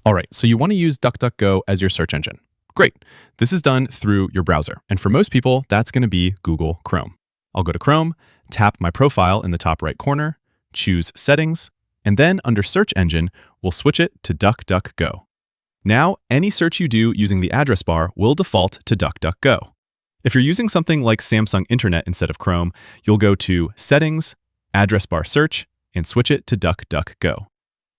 All right, so you want to use DuckDuckGo as your search engine. Great. This is done through your browser. And for most people, that's going to be Google Chrome. I'll go to Chrome, tap my profile in the top right corner, choose Settings, and then under Search Engine, we'll switch it to DuckDuckGo. Now, any search you do using the address bar will default to DuckDuckGo. If you're using something like Samsung Internet instead of Chrome, you'll go to Settings, Address Bar Search, and switch it to DuckDuckGo.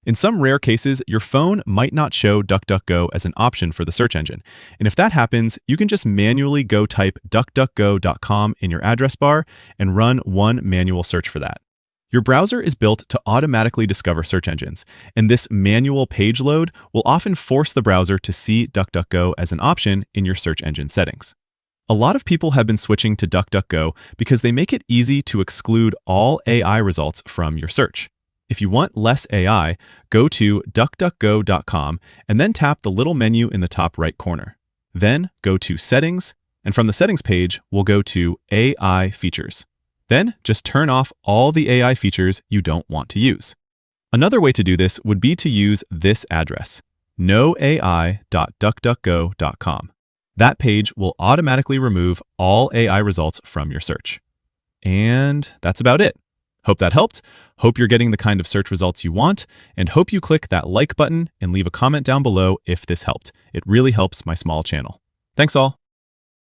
In some rare cases, your phone might not show DuckDuckGo as an option for the search engine. And if that happens, you can just manually go type duckduckgo.com in your address bar and run one manual search for that. Your browser is built to automatically discover search engines, and this manual page load will often force the browser to see DuckDuckGo as an option in your search engine settings. A lot of people have been switching to DuckDuckGo because they make it easy to exclude all AI results from your search. If you want less AI, go to duckduckgo.com and then tap the little menu in the top right corner. Then go to Settings, and from the Settings page, we'll go to AI Features. Then just turn off all the AI features you don't want to use. Another way to do this would be to use this address, noai.duckduckgo.com. That page will automatically remove all AI results from your search. And that's about it. Hope that helped. Hope you're getting the kind of search results you want, and hope you click that like button and leave a comment down below if this helped. It really helps my small channel. Thanks all.